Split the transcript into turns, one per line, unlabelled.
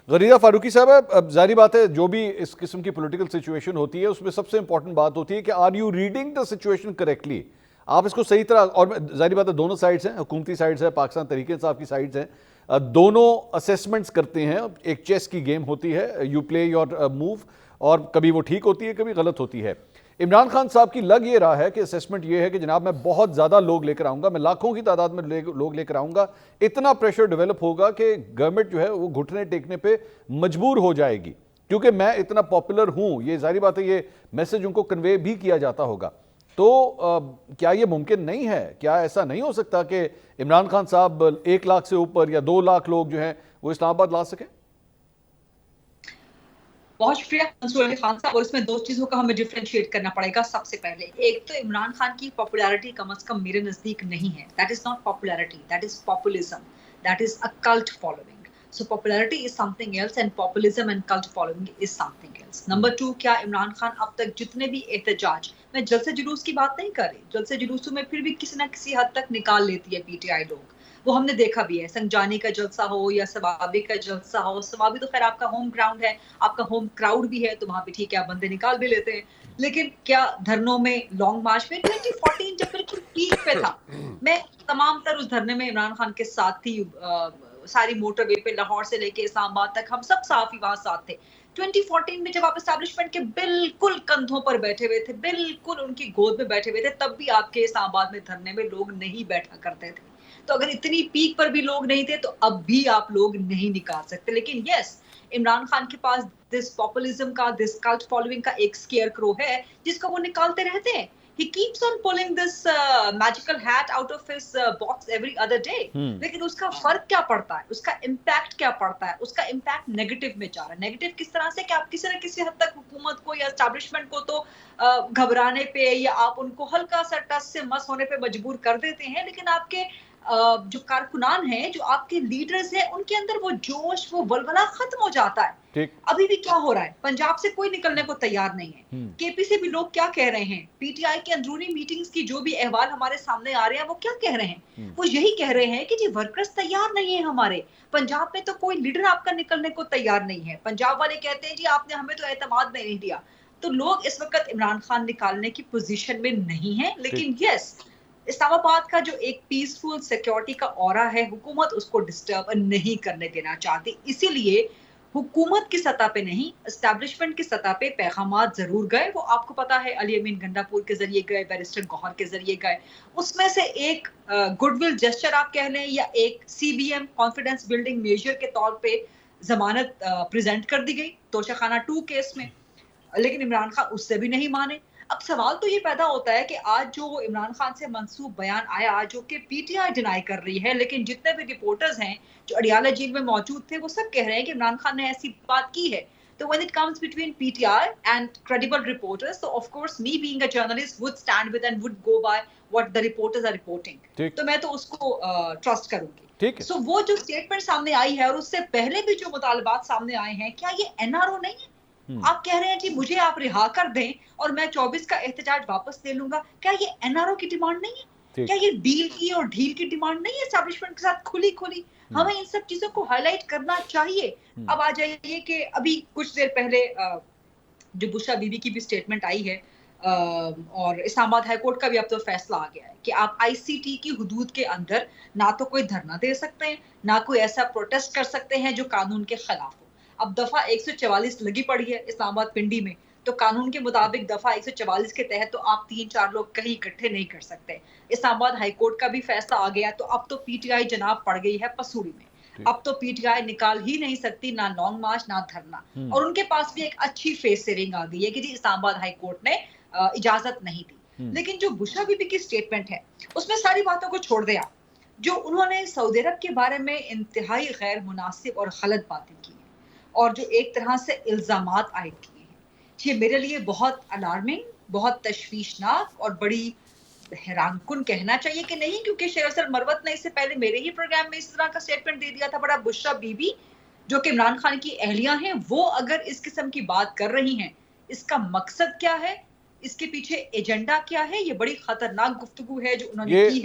गरीदा फारूकी साहब, अब जारी बात है जो भी इस किस्म की पॉलिटिकल सिचुएशन होती है उसमें सबसे इंपॉर्टेंट बात होती है कि are you reading the situation correctly. आप इसको सही तरह, और जारी बात है दोनों साइड्स हैं, हुकूमती साइड्स है, पाकिस्तान तहरीक इंसाफ की साइड्स हैं, दोनों असेसमेंट्स करते हैं। एक चेस की गेम होती है, यू प्ले योर मूव, और कभी वो ठीक होती है कभी गलत होती है। इमरान खान साहब की लग ये रहा है कि असेसमेंट ये है कि जनाब मैं बहुत ज़्यादा लोग लेकर आऊँगा, मैं लाखों की तादाद में लोग लेकर आऊँगा, इतना प्रेशर डेवलप होगा कि गवर्नमेंट जो है वो घुटने टेकने पे मजबूर हो जाएगी, क्योंकि मैं इतना पॉपुलर हूँ। ये जारी बात है, ये मैसेज उनको कन्वे भी किया जाता होगा। तो क्या ये मुमकिन नहीं है, क्या ऐसा नहीं हो सकता कि इमरान खान साहब 1 लाख से ऊपर या 2 लाख लोग जो हैं वो इस्लामाबाद ला सकें?
बहुत शुक्रिया मंसूर अली खान साहब। और इसमें दो चीजों का हमें डिफरेंशिएट करना पड़ेगा। सबसे पहले एक तो इमरान खान की पॉपुलैरिटी कम से कम मेरे नजदीक नहीं है। That is not popularity, that is populism, that is a cult following. So popularity is something else and populism and cult following is something else. Number 2, क्या इमरान खान अब तक जितने भी एहतजाज, मैं जलसे जुलूस की बात नहीं कर रही, जलसे जुलूसों में फिर भी किसी ना किसी हद तक निकाल लेती है पीटीआई लोग, वो हमने देखा भी है। संजानी का जलसा हो या सवाबी का जलसा हो, सवाबी तो खैर आपका होम ग्राउंड है, आपका होम क्राउड भी है, तो वहां पे ठीक है आप बंदे निकाल भी लेते हैं। लेकिन क्या धरनों में, लॉन्ग मार्च में 2014 जब बिल्कुल पीक पे था, मैं तमाम तर उस धरने में इमरान खान के साथ थी। सारी मोटरवे पे लाहौर से लेके इस्लामाबाद तक हम सब साफी वहां साथ थे। 2014 में जब आप एस्टैब्लिशमेंट के बिल्कुल कंधों पर बैठे हुए थे, बिल्कुल उनकी गोद में बैठे हुए थे, तब भी आपके इस्लामाबाद में धरने में लोग नहीं बैठा करते थे। तो अगर इतनी पीक पर भी लोग नहीं थे तो अब भी आप लोग नहीं निकाल सकते। लेकिन यस, इमरान खान के पास दिस पॉपुलिज्म का, दिस कल्ट फॉलोइंग का एक स्केयर क्रो है जिसको वो निकालते रहते हैं। He keeps on pulling this magical hat out of his box every other day. लेकिन उसका फर्क क्या पड़ता है, उसका इम्पैक्ट क्या पड़ता है? उसका इम्पैक्ट नेगेटिव में जा रहा है। नेगेटिव किस तरह से कि आप किसी न किसी हद तक हुकूमत को या एस्टैब्लिशमेंट को तो घबराने पे या आप उनको हल्का सा टस से मस होने पे मजबूर कर देते हैं, लेकिन आपके जो कारकुनान हैं, जो आपके लीडर्स हैं, उनके अंदर वो जोश, वो वलवला खत्म हो जाता है। अभी भी क्या हो रहा है, पंजाब से कोई निकलने को तैयार नहीं है। केपी से भी लोग क्या कह रहे हैं, पीटीआई के अंदरूनी मीटिंग्स की जो भी अहवाल हमारे सामने आ रहे हैं, वो क्या कह रहे हैं? वो यही कह रहे हैं कि जी वर्कर्स तैयार नहीं है हमारे, पंजाब में तो कोई लीडर आपका निकलने को तैयार नहीं है। पंजाब वाले कहते हैं जी आपने हमें तो एतमाद में नहीं दिया। तो लोग इस वक्त इमरान खान निकालने की पोजीशन में नहीं है। लेकिन यस, इस्लामाबाद का जो एक पीसफुल सिक्योरिटी का ऑरा है, हुकूमत उसको डिस्टर्ब नहीं करने देना चाहती। इसीलिए हुकूमत की सतह पे नहीं, एस्टैब्लिशमेंट की सतह पे पैगामात जरूर गए। वो आपको पता है, अली अमीन गंडापुर के जरिए गए, बैरिस्टर गौहर के जरिए गए। उसमें से एक गुडविल जेस्चर आप कह लें या एक सीबीएम कॉन्फिडेंस बिल्डिंग मेजर के तौर पे जमानत प्रेजेंट कर दी गई तोशाखाना 2 केस में। लेकिन इमरान खान उससे भी नहीं माने। अब सवाल तो ये पैदा होता है कि आज जो इमरान खान से मंसूब बयान आया, जो कि पीटीआई डिनाई कर रही है, लेकिन जितने भी रिपोर्टर्स हैं जो अडियाला जेल में मौजूद थे, वो सब कह रहे हैं कि इमरान खान ने ऐसी बात की है। तो when it comes between PTI and credible reporters, so of course me being a journalist would stand with and would go by what the reporters are reporting. तो मैं तो उसको ट्रस्ट करूंगी। So वो जो स्टेटमेंट सामने आई है और उससे पहले भी जो मुतालबात सामने आए हैं, क्या ये एनआरओ नहीं है? आप कह रहे हैं जी मुझे आप रिहा कर दें और मैं 24 का एहतजाज वापस ले लूंगा। क्या ये एनआरओ की डिमांड नहीं है? क्या ये डील की और ढील की डिमांड नहीं है एस्टैब्लिशमेंट के साथ खुली खुली? हमें इन सब चीजों को हाईलाइट करना चाहिए। अब आ जाइए कि अभी कुछ देर पहले जो बुशरा बीबी की भी स्टेटमेंट आई है, और इस्लामाबाद हाई कोर्ट का भी अब तो फैसला आ गया है कि आप आईसीटी की हुदूद के अंदर ना तो कोई धरना दे सकते हैं, ना कोई ऐसा प्रोटेस्ट कर सकते हैं जो कानून के खिलाफ हो। अब दफा 144 लगी पड़ी है इस्लामाबाद पिंडी में, तो कानून के मुताबिक दफा 144 के तहत तो आप 3-4 लोग कहीं इकट्ठे नहीं कर सकते। इस्लामाबाद हाई कोर्ट का भी फैसला आ गया, तो अब तो पीटीआई जनाब पड़ गई है पसूड़ी में। अब तो पीटीआई निकाल ही नहीं सकती ना लॉन्ग मार्च ना धरना, और उनके पास भी एक अच्छी फेस सेविंग आ गई है कि जी इस्लामाबाद हाई कोर्ट ने इजाजत नहीं दी। लेकिन जो बुशरा बीबी की स्टेटमेंट है उसमें सारी बातों को छोड़ दिया। जो उन्होंने सऊदी अरब के बारे में इंतहाई गैर मुनासिब और गलत बातें की हैं, और जो एक तरह से इल्जामात आयद किए हैं, ये मेरे लिए बहुत अलार्मिंग, बहुत तशवीशनाक और बड़ी हैरानकुन कहना चाहिए कि नहीं, क्योंकि शेर असल मरवत ने इससे पहले मेरे ही प्रोग्राम में इस तरह का स्टेटमेंट दे दिया था। बड़ा बुशरा बीबी जो कि इमरान खान की अहलियां हैं, वो अगर इस किस्म की बात कर रही हैं, इसका मकसद क्या है, इसके पीछे एजेंडा क्या है? ये बड़ी खतरनाक गुफ्तगू है जो उन्होंने की है।